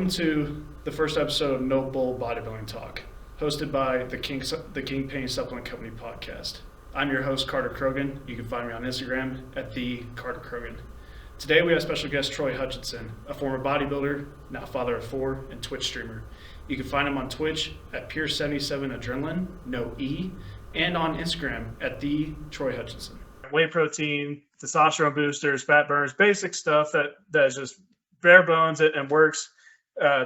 Welcome to the first episode of No BULL Bodybuilding Talk, hosted by the King Pain Supplement Company podcast. I'm your host, Carter Krogan. You can find me on Instagram at the Carter Krogan. Today we have special guest Troy Hutchinson, a former bodybuilder, now father of 4, and Twitch streamer. You can find him on Twitch at pure77adrenalin, no E, and on Instagram at the Troy Hutchinson. Whey protein, testosterone boosters, fat burners, basic stuff that is just bare bones and works.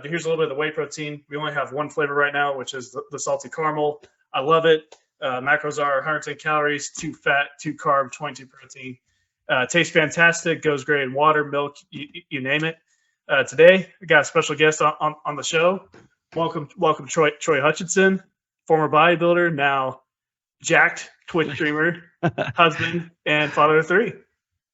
Here's a little bit of the whey protein. We only have one flavor right now, which is the salty caramel. I love it. Macros are 110 calories, 2 fat, 2 carb, 22 protein. Tastes fantastic. Goes great in water, milk, you name it. Today, we got a special guest on the show. Welcome, Troy Hutchinson, former bodybuilder, now jacked Twitch streamer, husband, and father of 3.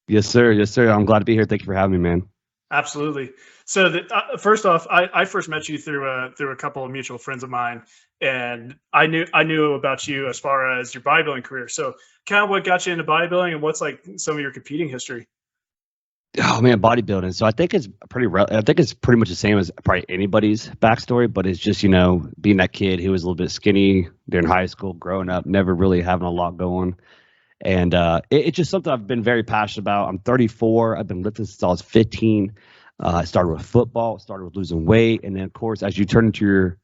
Yes, sir. Yes, sir. I'm glad to be here. Thank you for having me, man. Absolutely. So first off, I first met you through a couple of mutual friends of mine, and I knew about you as far as your bodybuilding career. So kind of what got you into bodybuilding, and what's like some of your competing history? Oh man, bodybuilding. So I think it's pretty much the same as probably anybody's backstory, but it's just, being that kid who was a little bit skinny during high school, growing up, never really having a lot going. And it's just something I've been very passionate about. I'm 34. I've been lifting since I was 15. I started with football, started with losing weight. And then, of course, as you turn into your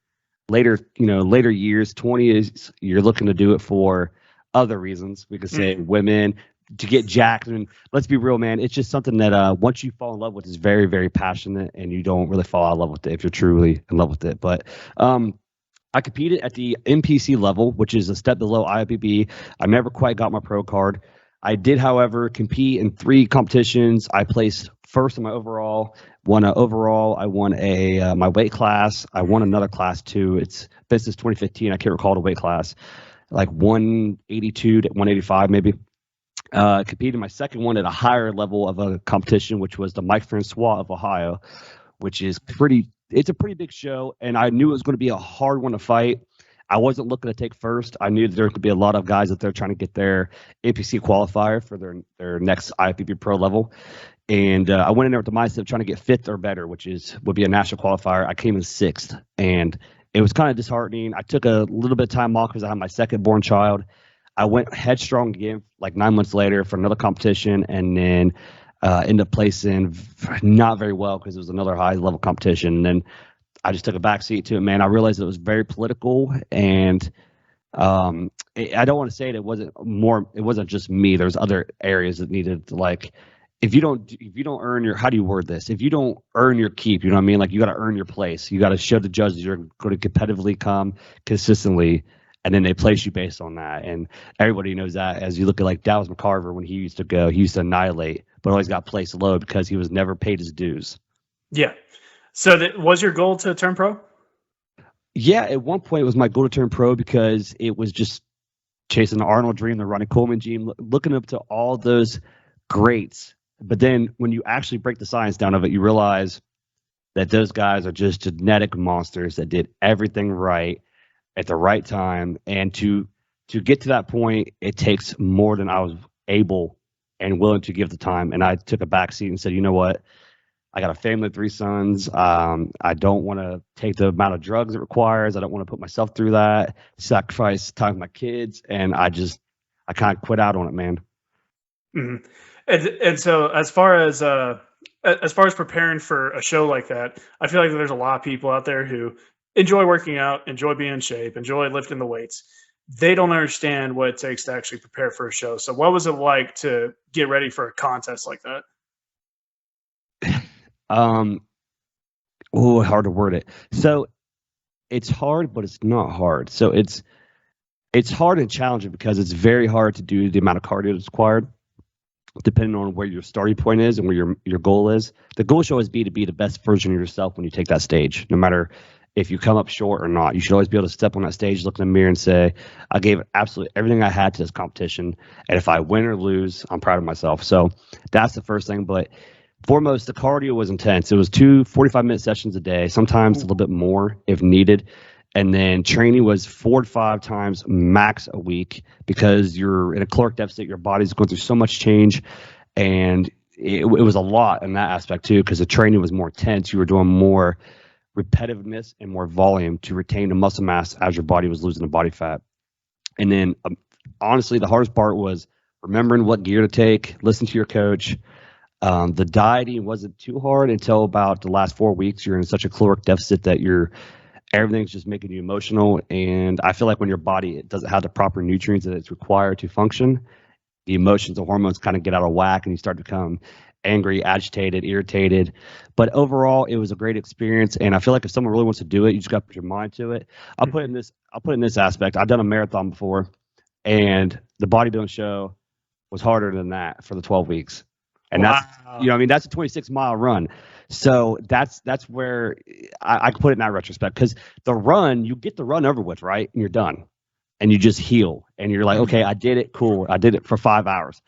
later years, 20s, you're looking to do it for other reasons. We could say women, to get jacked. And let's be real, man, it's just something that once you fall in love with is very, very passionate, and you don't really fall out of love with it if you're truly in love with it. But I competed at the NPC level, which is a step below IFBB. I never quite got my pro card. I did, however, compete in 3 competitions. I placed first in my overall, won an overall. I won my weight class. I won another class too. It's been since 2015. I can't recall the weight class, like 182 to 185 maybe. Competed in my second one at a higher level of a competition, which was the Mike Francois of Ohio, which is it's a pretty big show, and I knew it was going to be a hard one to fight. I wasn't looking to take first. I knew there could be a lot of guys that they're trying to get their NPC qualifier for their next IFBB pro level. And I went in there with the mindset of trying to get 5th or better, which would be a national qualifier. I came in 6th, and it was kind of disheartening. I took a little bit of time off because I had my second born child. I went headstrong again, like 9 months later for another competition, and then ended up placing not very well because it was another high level competition. And then I just took a back seat to it, man. I realized it was very political, and I don't want to say it wasn't just me. There's other areas that needed to, like, if you don't earn your, how do you word this? If you don't earn your keep, you know what I mean? Like, you got to earn your place. You got to show the judges you're going to competitively come consistently, and then they place you based on that. And everybody knows that. As you look at like Dallas McCarver, when he used to annihilate, but always got placed low because he was never paid his dues. Yeah. So was your goal to turn pro? Yeah, at one point it was my goal to turn pro because it was just chasing the Arnold dream, the Ronnie Coleman dream, looking up to all those greats. But then when you actually break the science down of it, you realize that those guys are just genetic monsters that did everything right at the right time. And to get to that point, it takes more than I was able and willing to give the time. And I took a back seat and said, you know what? I got a family of 3 sons. I don't want to take the amount of drugs it requires. I don't want to put myself through that, sacrifice time with my kids. And I kind of quit out on it, man. Mm-hmm. And so as far as preparing for a show like that, I feel like there's a lot of people out there who enjoy working out, enjoy being in shape, enjoy lifting the weights. They don't understand what it takes to actually prepare for a show. So what was it like to get ready for a contest like that? Hard to word it. So it's hard, but it's not hard. So it's hard and challenging because it's very hard to do the amount of cardio that's required, depending on where your starting point is and where your goal is. The goal should always be to be the best version of yourself when you take that stage, no matter if you come up short or not. You should always be able to step on that stage, look in the mirror and say, I gave absolutely everything I had to this competition. And if I win or lose, I'm proud of myself. So that's the first thing. But foremost, the cardio was intense. It was 2 45-minute sessions a day, sometimes a little bit more if needed. And then training was 4 to 5 times max a week because you're in a caloric deficit. Your body's going through so much change. And it was a lot in that aspect too, because the training was more intense. You were doing more repetitiveness and more volume to retain the muscle mass as your body was losing the body fat. And then honestly, the hardest part was remembering what gear to take, listen to your coach. The dieting wasn't too hard until about the last 4 weeks. You're in such a caloric deficit that everything's just making you emotional. And I feel like when your body doesn't have the proper nutrients that it's required to function, the emotions, the hormones kind of get out of whack, and you start to become angry, agitated, irritated. But overall, it was a great experience. And I feel like if someone really wants to do it, you just got to put your mind to it. I'll put it in this aspect. I've done a marathon before, and the bodybuilding show was harder than that for the 12 weeks. And that's, that's a 26-mile run. So that's where I put it in that retrospect, because the run, you get the run over with, right? And you're done. And you just heal. And you're like, okay, I did it. Cool. I did it for 5 hours.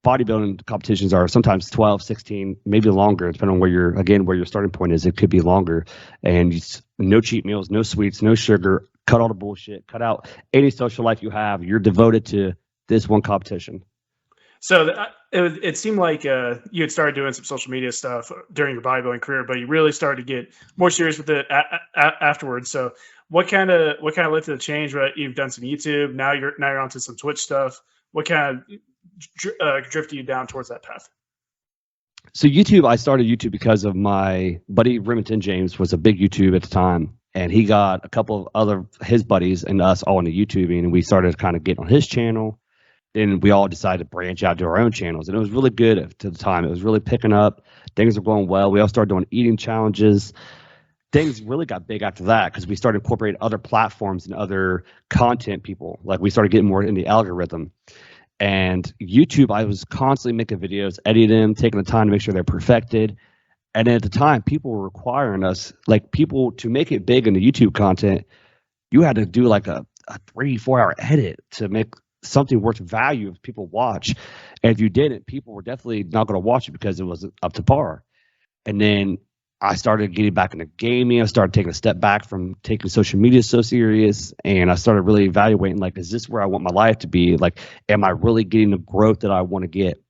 Bodybuilding competitions are sometimes 12, 16, maybe longer, depending on where your starting point is. It could be longer. And no cheat meals, no sweets, no sugar. Cut all the bullshit. Cut out any social life you have. You're devoted to this one competition. So it seemed like you had started doing some social media stuff during your bodybuilding career, but you really started to get more serious with it afterwards. So what kind of led to the change? Right, you've done some YouTube. Now you're onto some Twitch stuff. What kind of drifted you down towards that path? So YouTube, I started YouTube because of my buddy Remington James was a big YouTube at the time, and he got a couple of his buddies and us all into YouTubing, and we started kind of getting on his channel. And we all decided to branch out to our own channels. And it was really good at the time. It was really picking up. Things were going well. We all started doing eating challenges. Things really got big after that because we started incorporating other platforms and other content people. Like we started getting more in the algorithm. And YouTube, I was constantly making videos, editing them, taking the time to make sure they're perfected. And then at the time, people were requiring us, like people, to make it big in the YouTube content, you had to do like a 3-4 hour edit to make something worth value if people watch. And if you didn't, people were definitely not going to watch it because it wasn't up to par. And then I started getting back into gaming. I started taking a step back from taking social media so serious, and I started really evaluating, like, is this where I want my life to be? Like, am I really getting the growth that I want to get?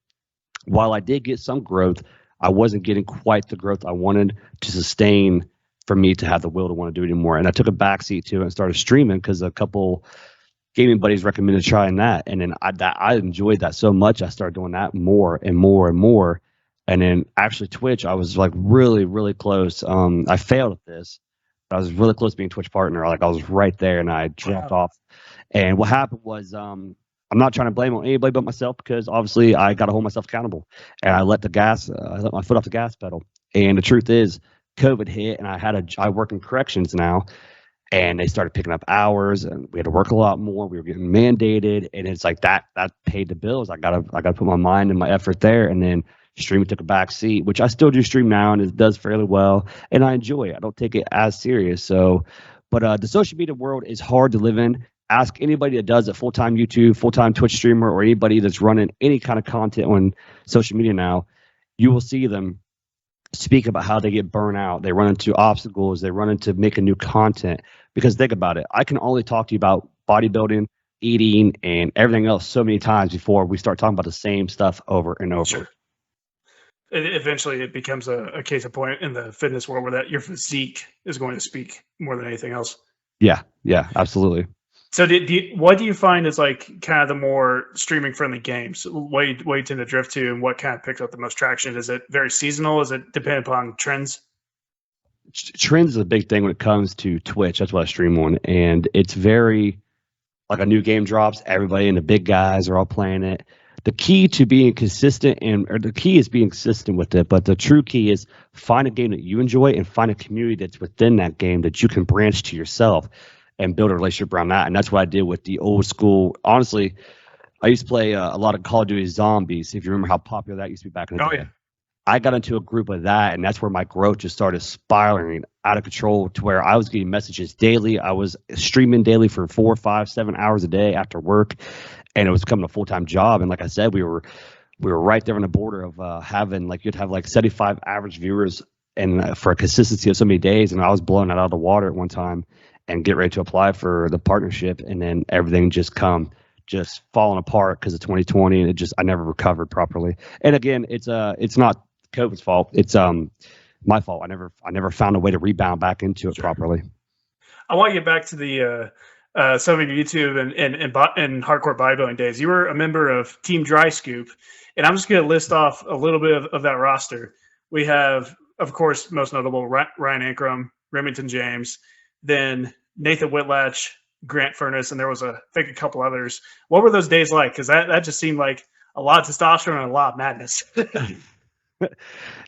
While I did get some growth, I wasn't getting quite the growth I wanted to sustain for me to have the will to want to do it anymore. And I took a backseat to it and started streaming because a couple gaming buddies recommended trying that. And then I enjoyed that so much. I started doing that more and more and more. And then actually Twitch, I was like really, really close. I failed at this, but I was really close to being Twitch partner. Like I was right there and I dropped off. And what happened was, I'm not trying to blame on anybody but myself, because obviously I got to hold myself accountable, and I let my foot off the gas pedal. And the truth is COVID hit, and I work in corrections now. And they started picking up hours, and we had to work a lot more. We were getting mandated, and it's like that paid the bills. I gotta put my mind and my effort there. And then streaming took a back seat, which I still do stream now, and it does fairly well, and I enjoy it. I don't take it as serious. So, but the social media world is hard to live in. Ask anybody that does it, full-time YouTube, full-time Twitch streamer, or anybody that's running any kind of content on social media now. You will see them speak about how they get burnt out. They run into obstacles. They run into making new content. Because think about it, I can only talk to you about bodybuilding, eating, and everything else so many times before we start talking about the same stuff over and over. Sure. Eventually, it becomes a case of point in the fitness world where that your physique is going to speak more than anything else. Yeah, absolutely. So what do you find is like kind of the more streaming friendly games? What do you tend to drift to, and what kind of picks up the most traction? Is it very seasonal? Is it depend upon trends? Trends is a big thing when it comes to Twitch. That's what I stream on. And it's very, like, a new game drops, everybody and the big guys are all playing it. The key to being consistent, or the key is being consistent with it, but the true key is find a game that you enjoy and find a community that's within that game that you can branch to yourself and build a relationship around that. And that's what I did with the old school. Honestly, I used to play a lot of Call of Duty Zombies, if you remember how popular that used to be back in the day. Yeah. I got into a group of that, and that's where my growth just started spiraling out of control, to where I was getting messages daily. I was streaming daily for 4, 5, 7 hours a day after work, and it was becoming a full-time job. And like I said, we were right there on the border of having, like, you'd have like 75 average viewers, and for a consistency of so many days. And I was blowing that out of the water at one time and get ready to apply for the partnership, and then everything just falling apart because of 2020, and I never recovered properly. And again, it's not COVID's fault. It's my fault. I never found a way to rebound back into it properly. I want to get back to the some of your YouTube and hardcore bodybuilding days. You were a member of Team Dry Scoop, and I'm just going to list off a little bit of that roster. We have, of course, most notable Ryan Ankrum, Remington James, then Nathan Whitlatch, Grant Furness, and there was I think a couple others. What were those days like? Because that just seemed like a lot of testosterone and a lot of madness.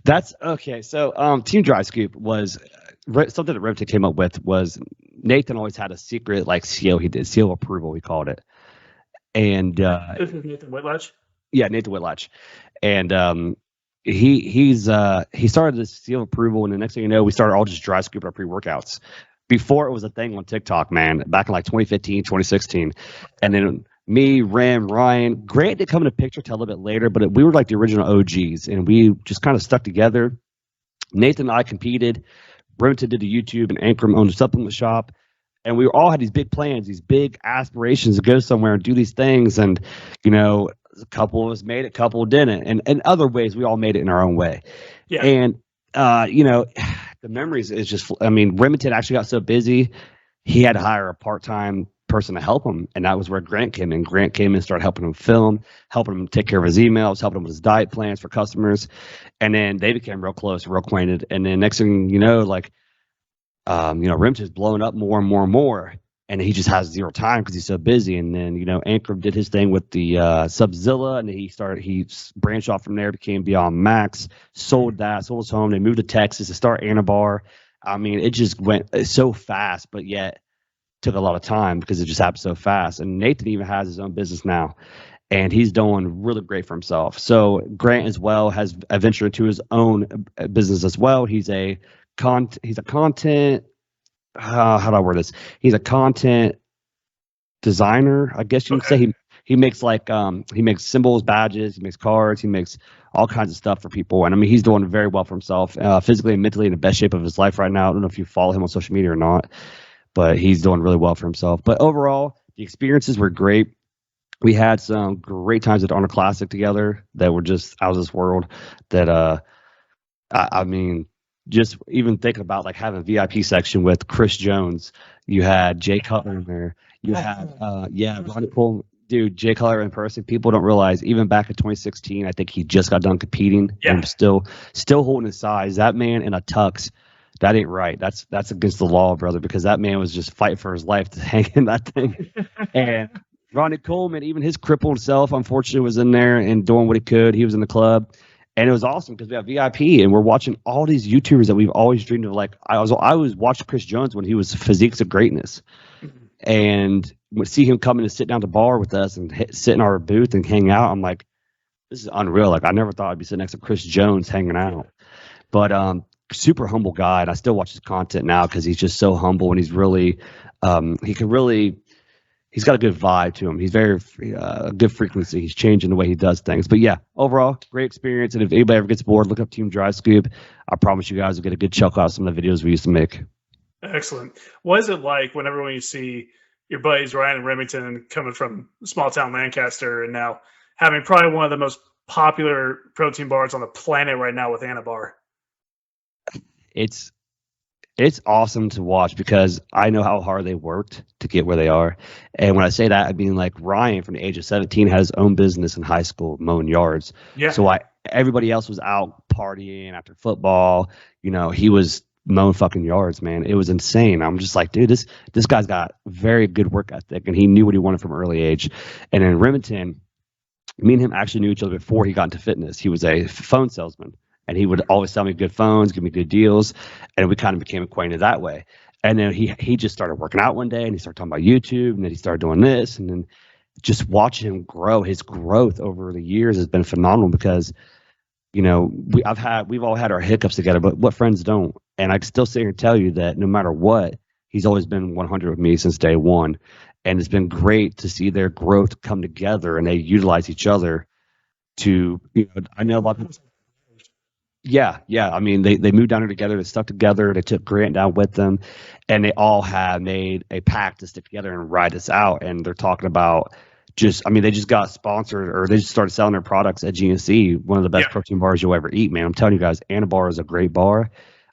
That's okay. So Team Dry Scoop was something that Remington came up with. Was Nathan always had a secret like seal he did, seal of approval we called it. And this is Nathan Whitlatch? Yeah, Nathan Whitlatch. And he started this seal of approval, and the next thing you know, we started all just dry scooping our pre-workouts. Before it was a thing on TikTok, man, back in like 2015, 2016. And then me, Ryan, Grant did come in the picture till a little bit later, but we were like the original OGs, and we just kind of stuck together. Nathan and I competed. Remington did the YouTube, and Ankrum owned a supplement shop. And we all had these big plans, these big aspirations to go somewhere and do these things. And, you know, a couple of us made it, a couple didn't. And in other ways, we all made it in our own way. Yeah. And, you know, the memories is just, I mean, Remington actually got so busy, he had to hire a part-time person to help him. And that was where Grant came in. Grant came in and started helping him film, helping him take care of his emails, helping him with his diet plans for customers. And then they became real close, real acquainted. And then next thing you know, like, you know, Remington's blowing up more and more and more. And he just has zero time because he's so busy. And then, you know, Ankrum did his thing with the Subzilla, and he branched off from there, became Beyond Max, sold his home. They moved to Texas to start Anabar. I mean, it just went so fast, but yet took a lot of time because it just happened so fast. And Nathan even has his own business now, and he's doing really great for himself. So Grant as well has ventured into his own business as well. He's a content. How do I word this? He's a content designer, I guess you would say. He makes like he makes symbols, badges, he makes cards, he makes all kinds of stuff for people. And I mean, he's doing very well for himself, physically and mentally in the best shape of his life right now. I don't know if you follow him on social media or not, but he's doing really well for himself. But overall, the experiences were great. We had some great times at the Honor Classic together that were just out of this world. That I mean, just even thinking about like having a VIP section with Chris Jones, you had Jay Cutler in there, you had Ronnie Cole, dude, Jay Cutler in person. People don't realize even back in 2016, I think he just got done competing and still holding his size. That man in a tux, that ain't right. That's against the law, brother, because that man was just fighting for his life to hang in that thing. And Ronnie Coleman, even his crippled self, unfortunately, was in there and doing what he could. He was in the club. And it was awesome because we have VIP, and we're watching all these YouTubers that we've always dreamed of. Like I was watching Chris Jones when he was Physiques of Greatness, and would see him coming to sit down at the bar with us and sit in our booth and hang out. I'm like, this is unreal. Like I never thought I'd be sitting next to Chris Jones hanging out. But super humble guy, and I still watch his content now because he's just so humble, and he's really he's got a good vibe to him. He's very good frequency. He's changing the way he does things. But yeah, overall, great experience. And if anybody ever gets bored, look up Team Dry Scoop. I promise you guys will get a good chuckle out of some of the videos we used to make. Excellent. What is it like whenever you see your buddies Ryan and Remington coming from small town Lancaster and now having probably one of the most popular protein bars on the planet right now with Anabar? It's awesome to watch because I know how hard they worked to get where they are. And when I say that, I mean like Ryan from the age of 17 had his own business in high school mowing yards. Yeah. So everybody else was out partying after football. You know, he was mowing fucking yards, man. It was insane. I'm just like, dude, this guy's got very good work ethic, and he knew what he wanted from an early age. And in Remington, me and him actually knew each other before he got into fitness. He was a phone salesman. And he would always sell me good phones, give me good deals, and we kind of became acquainted that way. And then he just started working out one day, and he started talking about YouTube, and then he started doing this, and then just watching him grow. His growth over the years has been phenomenal because, you know, we've all had our hiccups together, but what friends don't? And I can still sit here and tell you that no matter what, he's always been 100 with me since day one, and it's been great to see their growth come together, and they utilize each other to, you know, I know a lot of people. Yeah. I mean, they moved down here together. They stuck together. They took Grant down with them, and they all have made a pact to stick together and ride this out. And they're talking about they just got sponsored, or they just started selling their products at GNC. One of the best protein bars you'll ever eat, man. I'm telling you guys, Anabar is a great bar.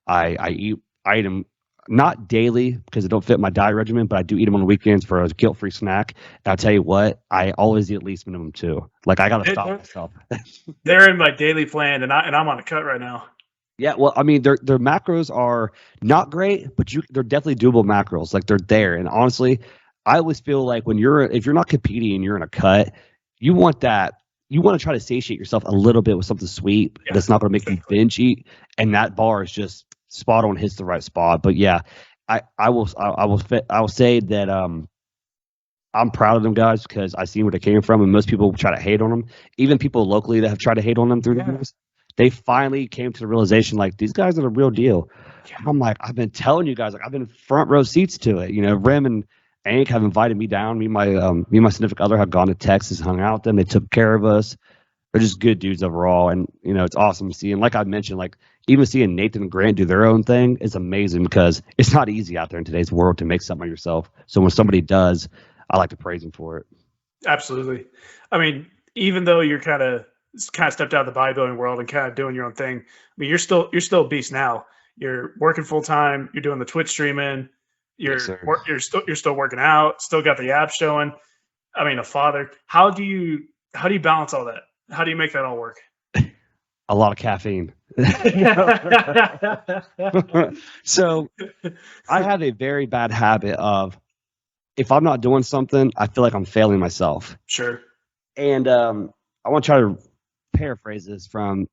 I eat them not daily because it don't fit my diet regimen, but I do eat them on the weekends for a guilt-free snack. And I'll tell you what, I always eat at least minimum 2. Like, I gotta stop myself. They're in my daily plan, and I'm on a cut right now. Yeah, well, I mean, their macros are not great, but they're definitely doable macros. Like, they're there. And honestly, I always feel like if you're not competing and you're in a cut, you want to try to satiate yourself a little bit with something sweet that's not going to make you binge eat. And that bar is just spot on, hits the right spot. But yeah, I will say that I'm proud of them guys because I see where they came from, and most people try to hate on them. Even people locally that have tried to hate on them through the years, they finally came to the realization, like, these guys are the real deal. Yeah. I'm like, I've been telling you guys, like, I've been front row seats to it. You know, Rem and Ank have invited me down. Me and my significant other have gone to Texas, hung out with them. They took care of us. They're just good dudes overall, and you know, it's awesome to see. And like I mentioned, like, even seeing Nathan and Grant do their own thing is amazing because it's not easy out there in today's world to make something of yourself. So when somebody does, I like to praise them for it. Absolutely. I mean, even though you're kind of stepped out of the bodybuilding world and kind of doing your own thing, I mean, you're still a beast now. You're working full time. You're doing the Twitch streaming. You're still working out. Still got the abs showing. I mean, a father. How do you balance all that? How do you make that all work? A lot of caffeine. So I have a very bad habit of, if I'm not doing something, I feel like I'm failing myself. Sure. And I want to try to paraphrase this from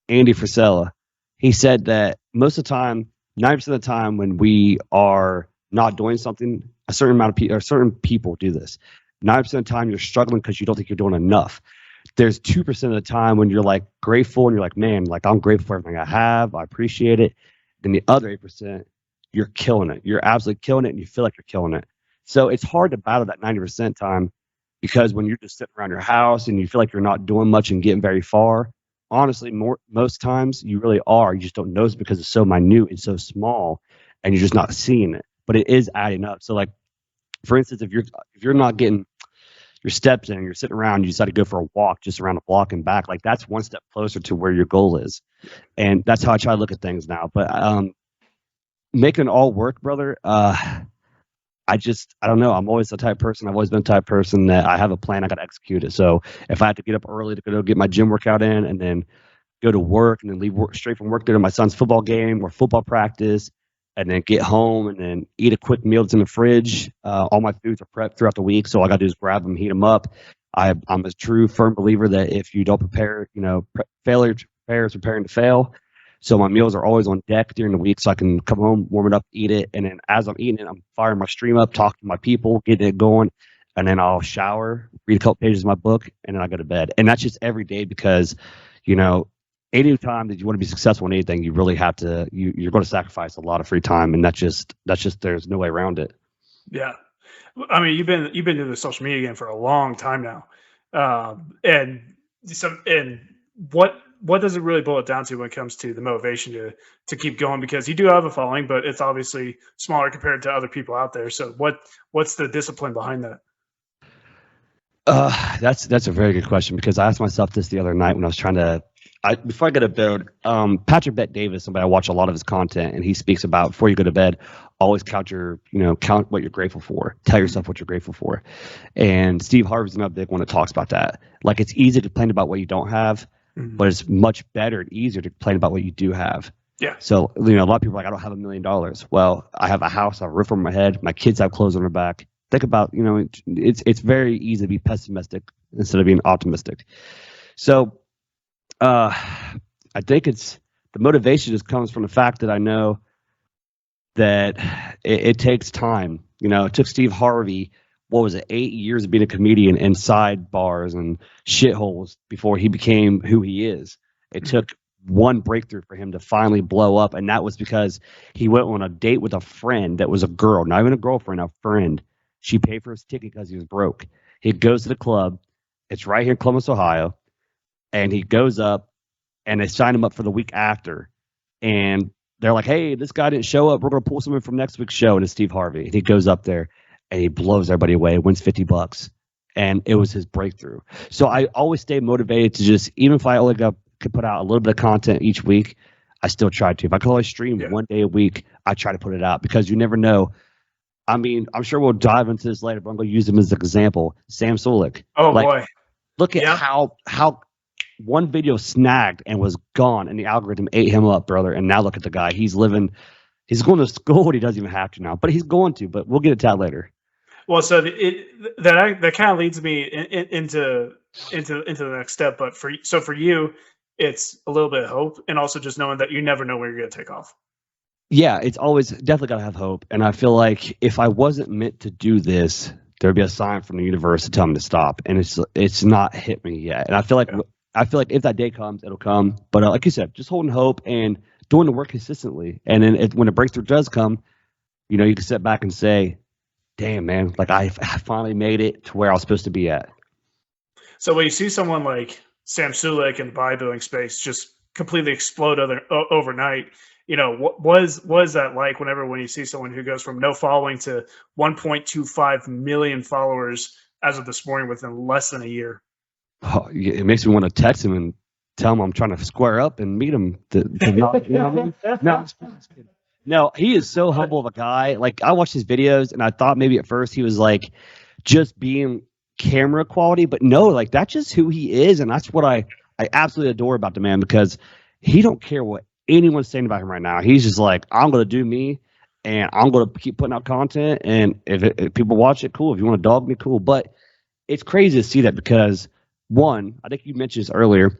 Andy Frisella. He said that most of the time, 90% of the time when we are not doing something, a certain amount of people, or certain people do this. 90% of the time you're struggling because you don't think you're doing enough. There's 2% of the time when you're like grateful and you're like, man, like, I'm grateful for everything I have. I appreciate it. Then the other 8%, you're killing it. You're absolutely killing it, and you feel like you're killing it. So it's hard to battle that 90% time, because when you're just sitting around your house and you feel like you're not doing much and getting very far, honestly, most times you really are. You just don't notice because it's so minute and so small, and you're just not seeing it. But it is adding up. So, like, for instance, if you're not getting your steps in and you're sitting around, you decide to go for a walk just around the block and back, like, that's one step closer to where your goal is. And that's how I try to look at things now. But making it all work, brother, I don't know. I'm always the type of person. I've always been the type of person that I have a plan, I got to execute it. So if I have to get up early to go get my gym workout in, and then go to work, and then leave work, straight from work to my son's football game or football practice, and then get home and then eat a quick meal that's in the fridge. All my foods are prepped throughout the week, so all I got to do is grab them, heat them up. I'm a true, firm believer that if you don't prepare, failure to prepare is preparing to fail. So my meals are always on deck during the week, so I can come home, warm it up, eat it, and then as I'm eating it, I'm firing my stream up, talking to my people, getting it going, and then I'll shower, read a couple pages of my book, and then I go to bed. And that's just every day because, any time that you want to be successful in anything, you really have to, you're going to sacrifice a lot of free time, and that's just there's no way around it. Yeah, I mean, you've been doing the social media game for a long time now, and what does it really boil it down to when it comes to the motivation to keep going? Because you do have a following, but it's obviously smaller compared to other people out there. So what's the discipline behind that? That's a very good question, because I asked myself this the other night when I was trying to. Before I go to bed, Patrick Bet-Davis, somebody I watch a lot of his content, and he speaks about, before you go to bed, always count what you're grateful for. Tell yourself what you're grateful for. And Steve Harvey's another big one that talks about that. Like, it's easy to complain about what you don't have, but it's much better and easier to complain about what you do have. Yeah. So, a lot of people are like, I don't have $1 million. Well, I have a house, I have a roof over my head, my kids have clothes on their back. Think about, it's very easy to be pessimistic instead of being optimistic. So, I think the motivation just comes from the fact that I know that it takes time. It took Steve Harvey, 8 years of being a comedian inside bars and shitholes before he became who he is. It took one breakthrough for him to finally blow up, and that was because he went on a date with a friend that was a girl, not even a girlfriend, a friend. She paid for his ticket because he was broke. He goes to the club. It's right here in Columbus, Ohio. And he goes up, and they sign him up for the week after. And they're like, hey, this guy didn't show up. We're going to pull someone from next week's show. And it's Steve Harvey. And he goes up there, and he blows everybody away, wins $50. and it was his breakthrough. So I always stay motivated to just, even if I only could put out a little bit of content each week, I still try to. If I could only stream 1 day a week, I try to put it out, because you never know. I mean, I'm sure we'll dive into this later, but I'm going to use him as an example. Sam Sulek. Oh, boy. Look at how one video snagged and was gone, and the algorithm ate him up, brother. And now look at the guy. He's going to school. He doesn't even have to now, but he's going to. But we'll get into that later. Well, so that kind of leads me into the next step. But for you, it's a little bit of hope, and also just knowing that you never know where you're going to take off. Yeah, it's always definitely got to have hope. And I feel like if I wasn't meant to do this, there'd be a sign from the universe to tell me to stop. And it's not hit me yet. And I feel like if that day comes, it'll come. But like you said, just holding hope and doing the work consistently. And then when a breakthrough does come, you can sit back and say, damn, man, like I finally made it to where I was supposed to be at. So when you see someone like Sam Sulek in the bodybuilding space just completely explode overnight, what was that like when you see someone who goes from no following to 1.25 million followers as of this morning within less than a year? Oh, it makes me want to text him and tell him I'm trying to square up and meet him. No, he is so humble of a guy. Like, I watched his videos and I thought maybe at first he was like just being camera quality, but no, like that's just who he is. And that's what I absolutely adore about the man, because he don't care what anyone's saying about him right now. He's just like, I'm going to do me, and I'm going to keep putting out content. And if people watch it, cool. If you want to dog me, cool. But it's crazy to see that, because one, I think you mentioned this earlier,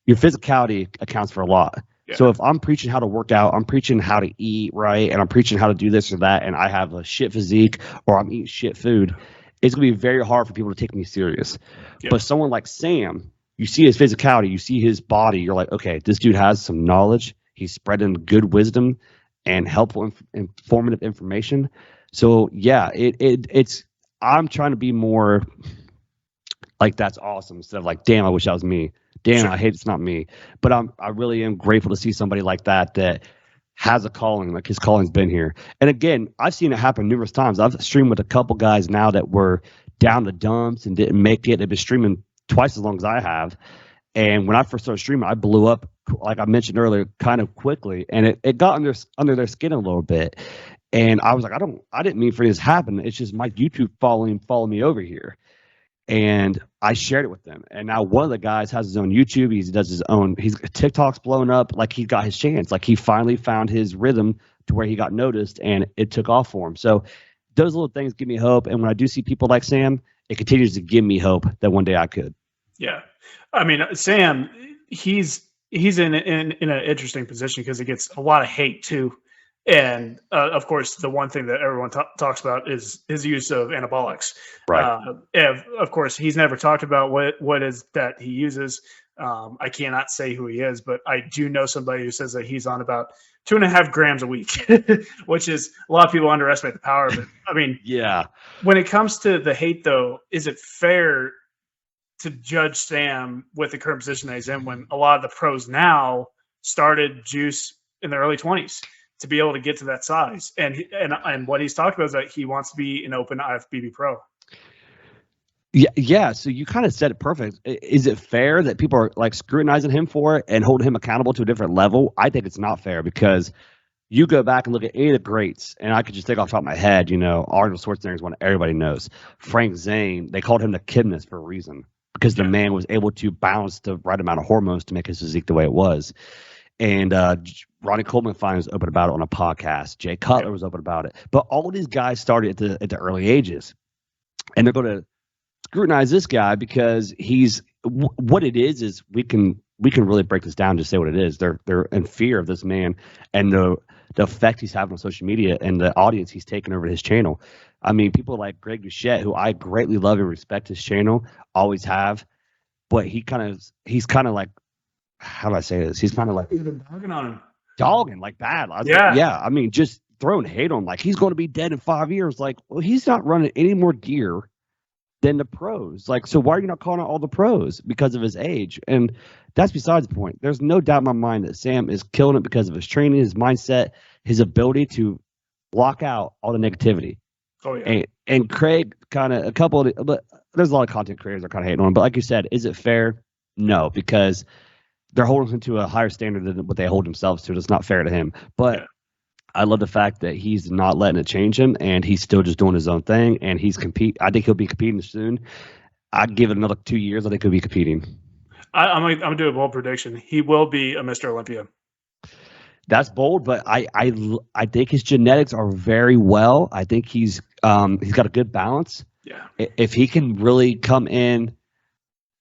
your physicality accounts for a lot. Yeah. So if I'm preaching how to work out, I'm preaching how to eat right, and I'm preaching how to do this or that, and I have a shit physique or I'm eating shit food, it's going to be very hard for people to take me serious. Yeah. But someone like Sam, you see his physicality, you see his body, you're like, okay, this dude has some knowledge. He's spreading good wisdom and helpful, informative information. So yeah, it's I'm trying to be more like, that's awesome, instead of like, damn, I wish that was me. Damn, sure. I hate it's not me. But I really am grateful to see somebody like that has a calling, like his calling's been here. And again, I've seen it happen numerous times. I've streamed with a couple guys now that were down the dumps and didn't make it. They've been streaming twice as long as I have. And when I first started streaming, I blew up, like I mentioned earlier, kind of quickly. And it got under their skin a little bit. And I was like, I didn't mean for this to happen. It's just my YouTube following me over here. And I shared it with them. And now one of the guys has his own YouTube. He does his own. TikTok's blown up. Like, he got his chance. Like, he finally found his rhythm to where he got noticed, and it took off for him. So those little things give me hope. And when I do see people like Sam, it continues to give me hope that one day I could. Yeah, I mean, Sam, he's in an interesting position because he gets a lot of hate too. And of course, the one thing that everyone talks about is his use of anabolics. Right. Of course, he's never talked about what is that he uses. I cannot say who he is, but I do know somebody who says that he's on about 2.5 grams a week, which is, a lot of people underestimate the power of it. I mean, yeah. When it comes to the hate, though, is it fair to judge Sam with the current position that he's in, when a lot of the pros now started juice in their early 20s? To be able to get to that size, and what he's talked about is that he wants to be an open IFBB pro. Yeah. So you kind of said it perfect. Is it fair that people are like scrutinizing him for it and holding him accountable to a different level? I think it's not fair, because you go back and look at any of the greats, and I could just take off the top of my head. Arnold Schwarzenegger is one everybody knows. Frank Zane, they called him the Kidness for a reason, because the man was able to balance the right amount of hormones to make his physique the way it was. And Ronnie Coleman finally was open about it on a podcast. Jay Cutler was open about it. But all of these guys started at the early ages. And they're going to scrutinize this guy because he's what it is we can really break this down to say what it is. They're in fear of this man and the effect he's having on social media and the audience he's taken over his channel. I mean, people like Greg Doucette, who I greatly love and respect his channel, always have. But he's kind of like, how do I say this? He's kind of like dogging on him. Dogging like bad. Yeah. I mean, just throwing hate on him. Like, he's going to be dead in 5 years. Like, well, he's not running any more gear than the pros. Like, so why are you not calling out all the pros? Because of his age. And that's besides the point. There's no doubt in my mind that Sam is killing it because of his training, his mindset, his ability to block out all the negativity. Oh yeah. And Craig kind of a there's a lot of content creators that are kind of hating on him. But like you said, is it fair? No, because they're holding him to a higher standard than what they hold themselves to. It's not fair to him. But Yeah. I love the fact that he's not letting it change him, and he's still just doing his own thing. And I think he'll be competing soon. I'd give it another 2 years. I think he'll be competing. I'm gonna do a bold prediction. He will be a Mr. Olympia. That's bold, but I think his genetics are very well. I think he's got a good balance. Yeah. If he can really come in,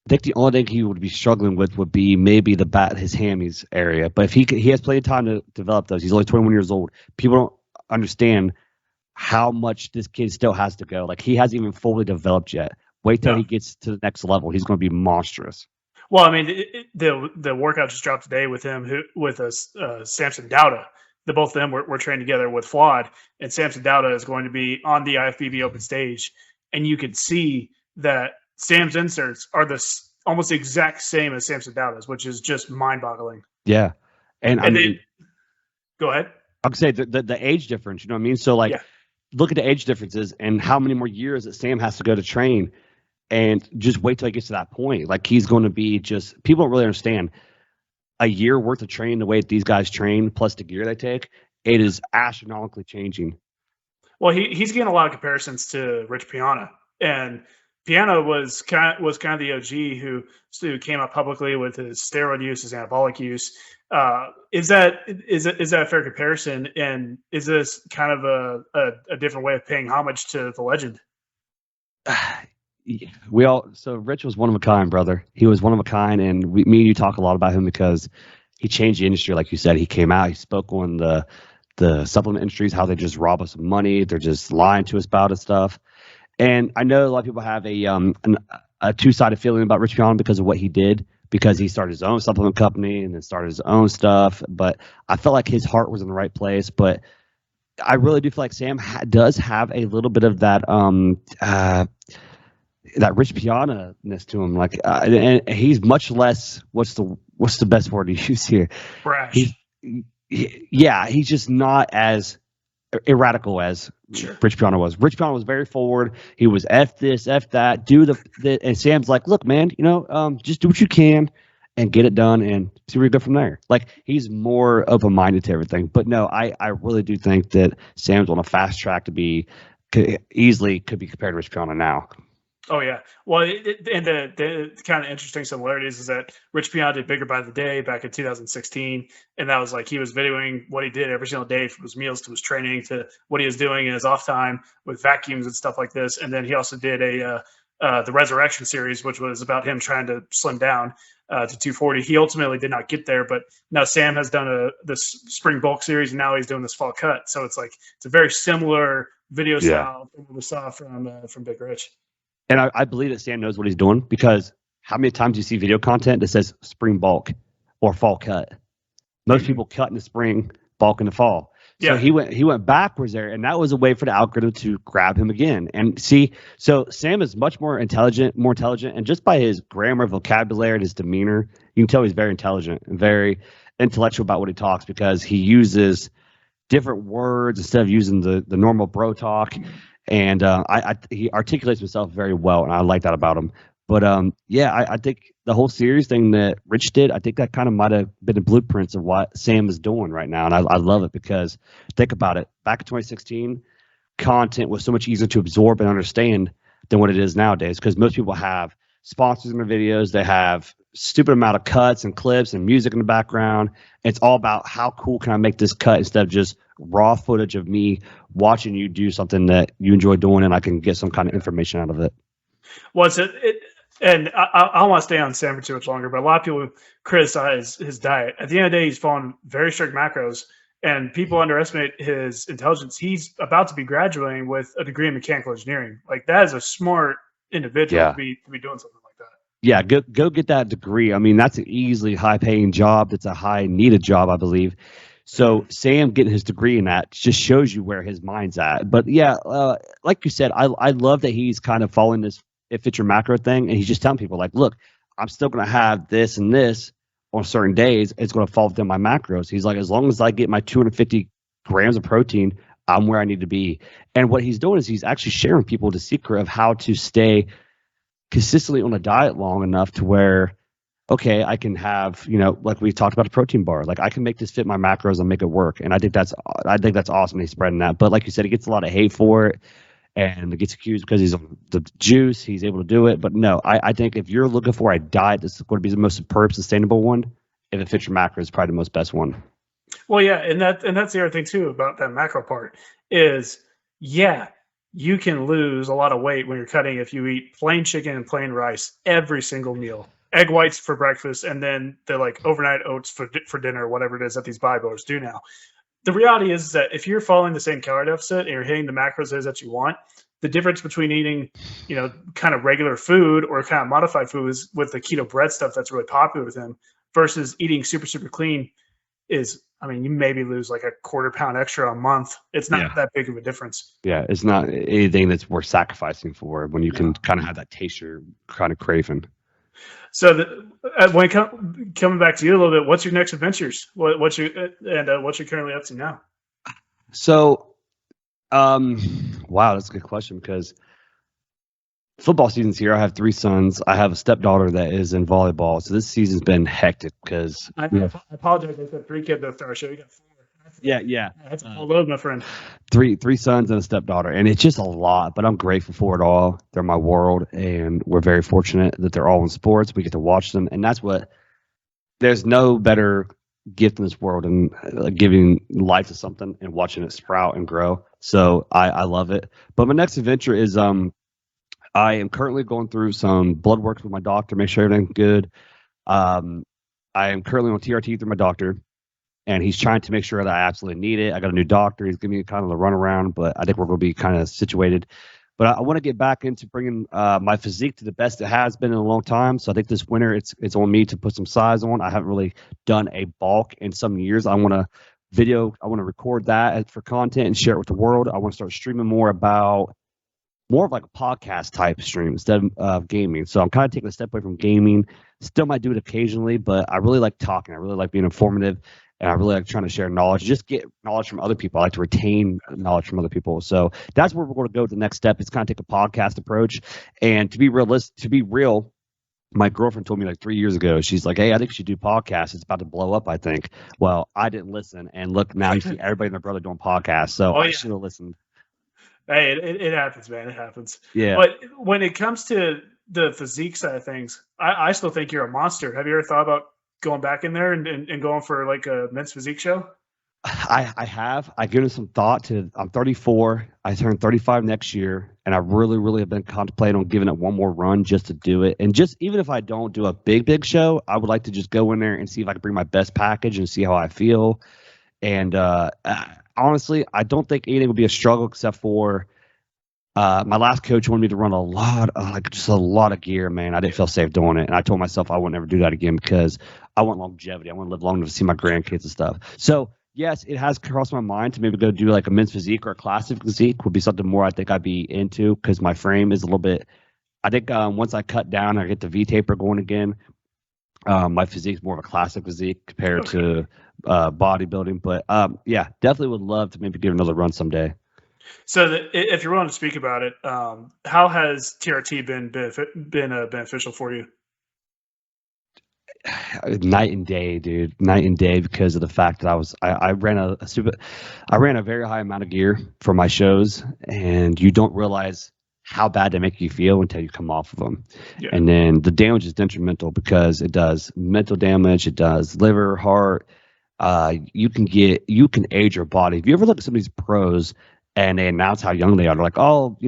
I think the only thing he would be struggling with would be maybe his hammies area. But if he has plenty of time to develop those. He's only 21 years old. People don't understand how much this kid still has to go. Like, he hasn't even fully developed yet. Wait till he gets to the next level. He's going to be monstrous. Well, I mean, the workout just dropped today with him, Samson Dowda. Both of them were trained together with Flawed, and Samson Dowda is going to be on the IFBB open stage, and you can see that Sam's inserts are almost the exact same as Samson Dowda's, which is just mind-boggling. Yeah, and I mean, go ahead. I would say the age difference. You know what I mean? So look at the age differences and how many more years that Sam has to go to train. And just wait till he gets to that point. Like, he's going to be people don't really understand a year worth of training the way that these guys train plus the gear they take. It is astronomically changing. Well, he's getting a lot of comparisons to Rich Piana, and Piana was kind of the OG who came out publicly with his steroid use, his anabolic use. Is that a fair comparison? And is this kind of a different way of paying homage to the legend? So Rich was one of a kind, brother. He was one of a kind, and me and you talk a lot about him because he changed the industry. Like you said, he came out, he spoke on the supplement industries, how they just rob us of money, they're just lying to us about it stuff. And I know a lot of people have a two-sided feeling about Rich Piana because of what he did, because he started his own supplement company and then started his own stuff. But I felt like his heart was in the right place. But I really do feel like Sam does have a little bit of that that Rich Piana-ness to him. Like, and he's much less. What's the best word to use here? Brash. He's just not as erratical as Rich Piana was. Rich Piana was very forward. He was F this, F that, do and Sam's like, look, man, just do what you can and get it done and see where you go from there. Like, he's more open-minded to everything. But no, I really do think that Sam's on a fast track to easily could be compared to Rich Piana now. Oh, yeah. Well, and the kind of interesting similarities is that Rich Piana did Bigger by the Day back in 2016. And that was like, he was videoing what he did every single day, from his meals to his training to what he was doing in his off time with vacuums and stuff like this. And then he also did the Resurrection series, which was about him trying to slim down to 240. He ultimately did not get there, but now Sam has done this spring bulk series, and now he's doing this fall cut. So it's a very similar video style from what we saw from Big Rich. And I believe that Sam knows what he's doing, because how many times do you see video content that says spring bulk or fall cut? Most people cut in the spring, bulk in the fall. So he went backwards there, and that was a way for the algorithm to grab him again. And see, so Sam is much more intelligent, and just by his grammar, vocabulary, and his demeanor, you can tell he's very intelligent and very intellectual about what he talks, because he uses different words instead of using the normal bro talk. And he articulates himself very well, and I like that about him. But I think the whole series thing that Rich did, I think that kind of might have been the blueprints of what Sam is doing right now. And I love it, because think about it. Back in 2016, content was so much easier to absorb and understand than what it is nowadays, because most people have sponsors in their videos. They have stupid amount of cuts and clips and music in the background. It's all about how cool can I make this cut, instead of just raw footage of me watching you do something that you enjoy doing, and I can get some kind of information out of it. Well, and I don't want to stay on Sam for too much longer, but a lot of people criticize his diet. At the end of the day, he's following very strict macros, and people underestimate his intelligence. He's about to be graduating with a degree in mechanical engineering. Like, that is a smart individual to be doing something like that. Yeah, go get that degree. I mean, that's an easily high-paying job. That's a high-needed job, I believe. So Sam getting his degree in that just shows you where his mind's at. But yeah, like you said, I love that he's kind of following this "it fits your macro" thing, and he's just telling people, like, look, I'm still going to have this and this on certain days. It's going to fall within my macros. He's like, as long as I get my 250 grams of protein, I'm where I need to be. And what he's doing is he's actually sharing people the secret of how to stay consistently on a diet long enough to where, okay, I can have, like we talked about a protein bar. Like I can make this fit my macros and make it work. And I think that's awesome. He's spreading that. But like you said, he gets a lot of hate for it, and it gets accused because he's on the juice. He's able to do it. But no, I think if you're looking for a diet that's going to be the most superb, sustainable one, if it fits your macros, it's probably the most best one. Well, yeah, and that's the other thing too about that macro part is, yeah, you can lose a lot of weight when you're cutting if you eat plain chicken and plain rice every single meal, egg whites for breakfast, and then the like overnight oats for dinner, whatever it is that these bodybuilders do now. The reality is that if you're following the same calorie deficit and you're hitting the macros that you want, the difference between eating, kind of regular food or kind of modified foods with the keto bread stuff that's really popular with them versus eating super, super clean is, I mean, you maybe lose like a quarter pound extra a month. It's not that big of a difference. Yeah, it's not anything that's worth sacrificing for when you can kind of have that taste you're kind of craving. So, when coming back to you a little bit, what's your next adventures? What's you're currently up to now? So, wow, that's a good question because football season's here. I have 3 sons. I have a stepdaughter that is in volleyball. So this season's been hectic because I apologize. I said 3 kids at our show. You got 4. Yeah. That's a whole load, my friend. 3 sons and a stepdaughter, and it's just a lot. But I'm grateful for it all. They're my world, and we're very fortunate that they're all in sports. We get to watch them, and that's what. There's no better gift in this world than giving life to something and watching it sprout and grow. So I love it. But my next adventure is I am currently going through some blood work with my doctor, make sure everything's good. I am currently on TRT through my doctor, and he's trying to make sure that I absolutely need it. I got a new doctor. He's giving me kind of the runaround, but I think we're going to be kind of situated. But I want to get back into bringing my physique to the best it has been in a long time. So I think this winter it's on me to put some size on. I haven't really done a bulk in some years. I want to record that for content and share it with the world. I want to start streaming more of like a podcast type stream instead of gaming. So I'm kind of taking a step away from gaming. Still might do it occasionally, but I really like talking. I really like being informative, and I really like trying to share knowledge, just get knowledge from other people. I like to retain knowledge from other people. So that's where we're going to go. The next step is kind of take a podcast approach. And to be real, my girlfriend told me like 3 years ago, she's like, hey, I think you should do podcasts. It's about to blow up, I think. Well, I didn't listen. And look, now you see everybody and their brother doing podcasts. So I should have listened. Hey, it happens, man. It happens. Yeah. But when it comes to the physique side of things, I still think you're a monster. Have you ever thought about going back in there and going for like a men's physique show? I have. I've given some thought to. I'm 34. I turn 35 next year, and I really, really have been contemplating on giving it one more run just to do it. And just even if I don't do a big show, I would like to just go in there and see if I can bring my best package and see how I feel. And honestly, I don't think anything will be a struggle except for my last coach wanted me to run a lot of gear, man. I didn't feel safe doing it. And I told myself I would never do that again because I want longevity. I want to live long enough to see my grandkids and stuff. So, yes, it has crossed my mind to maybe go do like a men's physique or a classic physique would be something more I think I'd be into because my frame is a little bit – I think once I cut down, I get the V-taper going again. My physique is more of a classic physique compared to bodybuilding. But, yeah, definitely would love to maybe give another run someday. So if you're willing to speak about it, how has TRT been beneficial for you? Night and day, dude. Night and day because of the fact that I ran a very high amount of gear for my shows, and you don't realize how bad they make you feel until you come off of them. Yeah. And then the damage is detrimental because it does mental damage, it does liver, heart. You can age your body. If you ever look at some of these pros and they announce how young they are, they're like, oh,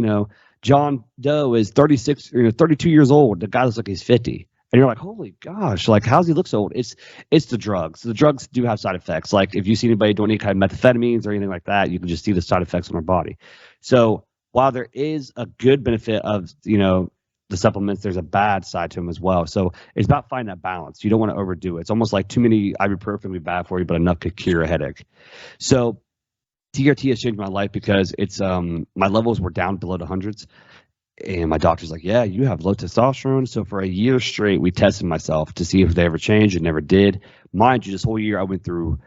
John Doe is 36, 32 years old. The guy looks like he's 50. And you're like, holy gosh, like, how's he look so old? It's the drugs. The drugs do have side effects. Like, if you see anybody doing any kind of methamphetamines or anything like that, you can just see the side effects on their body. So while there is a good benefit of, the supplements, there's a bad side to them as well. So it's about finding that balance. You don't want to overdo it. It's almost like too many ibuprofen would be bad for you, but enough could cure a headache. So TRT has changed my life because it's my levels were down below the hundreds. And my doctor's like, yeah, you have low testosterone. So for a year straight, we tested myself to see if they ever changed. It never did. Mind you, this whole year I went through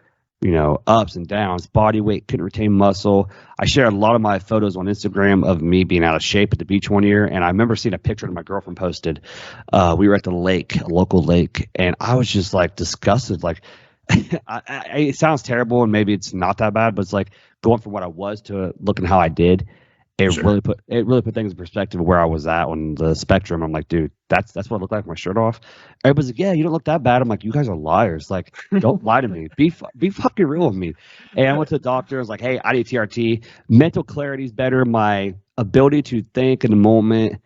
ups and downs, body weight, couldn't retain muscle. I shared a lot of my photos on Instagram of me being out of shape at the beach one year. And I remember seeing a picture that my girlfriend posted. We were at the lake, a local lake, and I was just like disgusted. Like, it sounds terrible and maybe it's not that bad, but it's like going from what I was to looking how I did. It Sure. really put things in perspective of where I was at on the spectrum. I'm like, dude, that's what I look like with my shirt off. Everybody's like, yeah, you don't look that bad. I'm like, you guys are liars. Like, don't lie to me. Be fucking real with me. And I went to the doctor. I was like, hey, I need TRT. Mental clarity is better. My ability to think in the moment.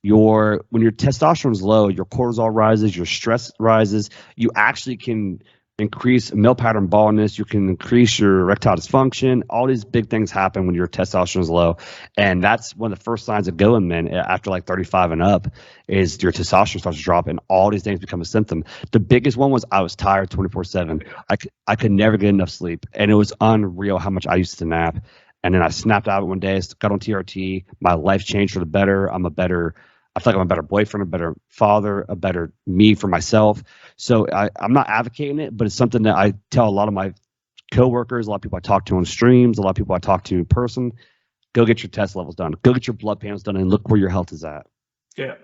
When your testosterone is low, your cortisol rises, your stress rises. You actually can increase male pattern baldness. You can increase your erectile dysfunction. All these big things happen when your testosterone is low, and that's one of the first signs of go in men after like 35 and up is your testosterone starts to drop, and all these things become a symptom. The biggest one was I was tired 24/7. I could never get enough sleep, and it was unreal how much I used to nap. And then I snapped out of it one day, got on TRT. My life changed for the better. I feel like I'm a better boyfriend, a better father, a better me for myself. So I'm not advocating it, but it's something that I tell a lot of my coworkers, a lot of people I talk to on streams, a lot of people I talk to in person. Go get your test levels done. Go get your blood panels done and look where your health is at. Yeah,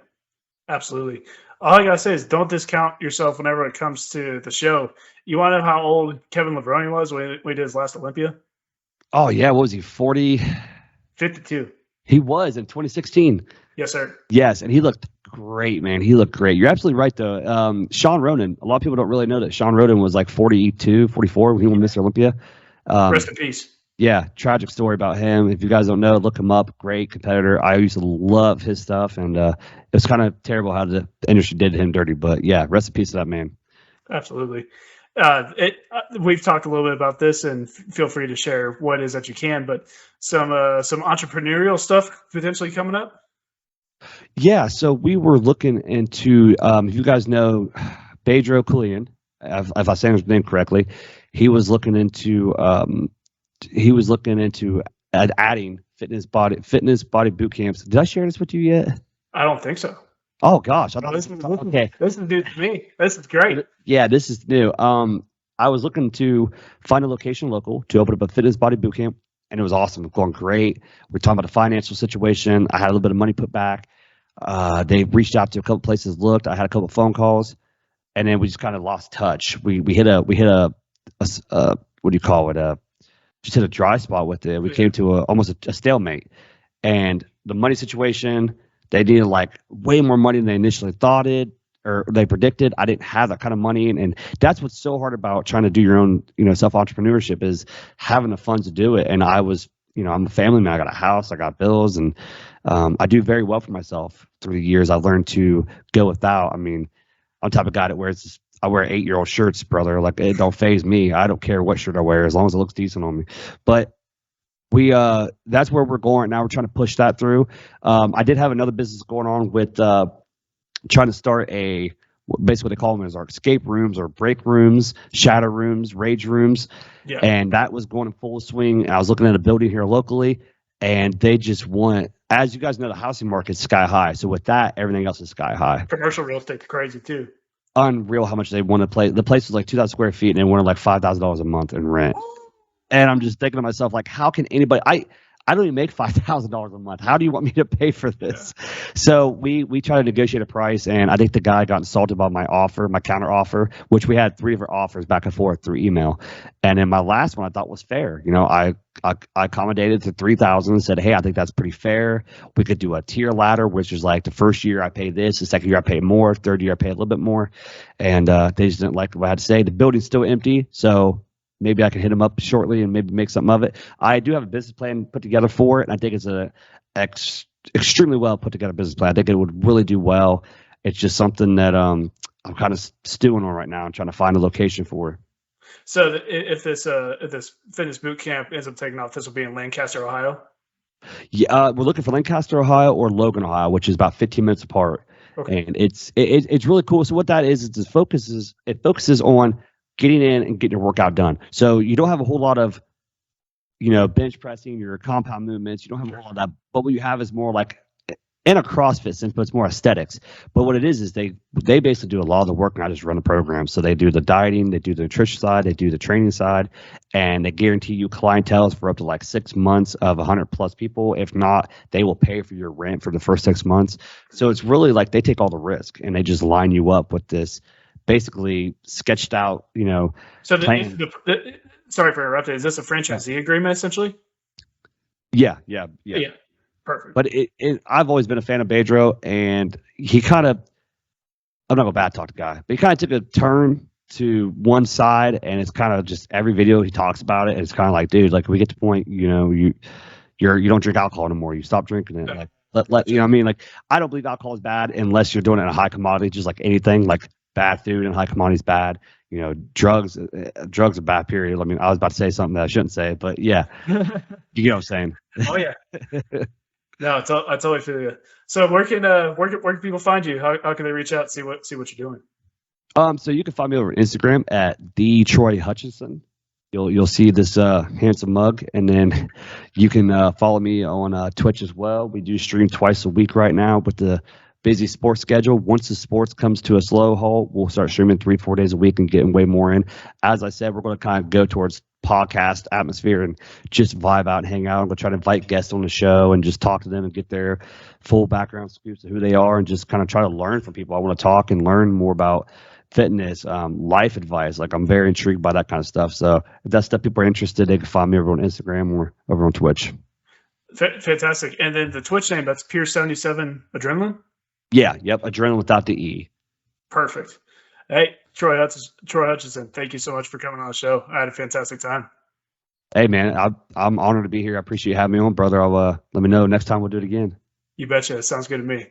absolutely. All I gotta say is don't discount yourself whenever it comes to the show. You want to know how old Kevin Levrone was when he did his last Olympia? Oh, yeah. What was he, 40? 52. He was in 2016. Yes, sir. Yes, and he looked great, man. He looked great. You're absolutely right, though. Sean Ronan, a lot of people don't really know that Sean Ronan was like 42, 44 when he won Mr. Olympia. Rest in peace. Yeah, tragic story about him. If you guys don't know, look him up. Great competitor. I used to love his stuff, and it was kind of terrible how the industry did him dirty. But yeah, rest in peace to that man. Absolutely. We've talked a little bit about this, and feel free to share what it is that you can. But some entrepreneurial stuff potentially coming up. Yeah, so we were looking into. If you guys know Pedro Kilian, if I say his name correctly, he was looking into. Adding fitness body boot camps. Did I share this with you yet? I don't think so. Oh gosh, okay. This is new to me. This is great. Yeah, this is new. I was looking to find a location local to open up a fitness body boot camp, and it was awesome. It was going great. We're talking about the financial situation. I had a little bit of money put back. They reached out to a couple places, looked. I had a couple phone calls, and then we just kind of lost touch. We hit a what do you call it? Just hit a dry spot with it. We came to almost a stalemate, and the money situation. They needed like way more money than they initially thought or they predicted. I didn't have that kind of money, and that's what's so hard about trying to do your own, self entrepreneurship is having the funds to do it. And I was, I'm a family man. I got a house, I got bills, and I do very well for myself through the years. I learned to go without. I mean, I'm the type of guy that I wear 8-year-old shirts, brother. Like it don't faze me. I don't care what shirt I wear as long as it looks decent on me. But that's where we're going now. We're trying to push that through. I did have another business going on with trying to start basically what they call them is our escape rooms or break rooms, shadow rooms, rage rooms. Yeah. And that was going in full swing. I was looking at a building here locally, and they just want, as you guys know, the housing market's sky high. So with that, everything else is sky high. Commercial real estate's crazy too. Unreal how much they want to play. The place was like 2,000 square feet, and they wanted like $5,000 a month in rent. And I'm just thinking to myself, like, how can anybody? I don't even make $5,000 a month. How do you want me to pay for this? Yeah. So we tried to negotiate a price, and I think the guy got insulted by my counter offer, which we had 3 of our offers back and forth through email. And then my last one I thought was fair. I accommodated to $3,000 and said, hey, I think that's pretty fair. We could do a tier ladder, which is like the first year I pay this, the second year I pay more, third year I pay a little bit more. And they just didn't like what I had to say. The building's still empty, so maybe I can hit them up shortly and maybe make something of it. I do have a business plan put together for it, and I think it's a extremely well put together business plan. I think it would really do well. It's just something that I'm kind of stewing on right now and trying to find a location for. So if this fitness boot camp ends up taking off, this will be in Lancaster, Ohio? Yeah, we're looking for Lancaster, Ohio, or Logan, Ohio, which is about 15 minutes apart. Okay. And it's really cool. So what that is it focuses on getting in and getting your workout done. So you don't have a whole lot of, bench pressing, your compound movements. You don't have a whole lot of that. But what you have is more like and a CrossFit sense, but it's more aesthetics. But what it is they basically do a lot of the work, and I just run the program. So they do the dieting, they do the nutrition side, they do the training side, and they guarantee you clientele for up to like 6 months of 100+ people. If not, they will pay for your rent for the first 6 months. So it's really like they take all the risk and they just line you up with this basically sketched out, So plan. Sorry for interrupting. Is this a franchisee agreement essentially? Yeah. Perfect. But I've always been a fan of Pedro, and he kind of, I'm not going to bad talk the guy, but he kind of took a turn to one side, and it's kind of just every video he talks about it. And it's kind of like, dude, like we get to the point, you don't drink alcohol anymore. You stop drinking it. Like let you know what I mean? Like I don't believe alcohol is bad unless you're doing it in a high commodity, just like anything. Like bad food and high commodity is bad. Drugs are bad. Period. I mean, I was about to say something that I shouldn't say, but yeah, you know what I'm saying. Oh yeah. No, I totally feel you. So where can people find you? How can they reach out, see what you're doing? So you can find me over Instagram at the Troy Hutchinson. You'll see this handsome mug, and then you can follow me on Twitch as well. We do stream twice a week right now with the busy sports schedule. Once the sports comes to a slow halt, we'll start streaming 3-4 days a week and getting way more in. As I said, we're going to kind of go towards podcast atmosphere and just vibe out and hang out. I'm going to try to invite guests on the show and just talk to them and get their full background scoops of who they are and just kind of try to learn from people. I want to talk and learn more about fitness, life advice. Like I'm very intrigued by that kind of stuff. So if that stuff people are interested, they can find me over on Instagram or over on Twitch. Fantastic. And then the Twitch name, that's pure77adrenalin? Yeah. Yep. Adrenaline without the E. Perfect. Hey, Troy Hutchinson, thank you so much for coming on the show. I had a fantastic time. Hey, man, I'm honored to be here. I appreciate you having me on, brother. I'll let me know next time we'll do it again. You betcha. Sounds good to me.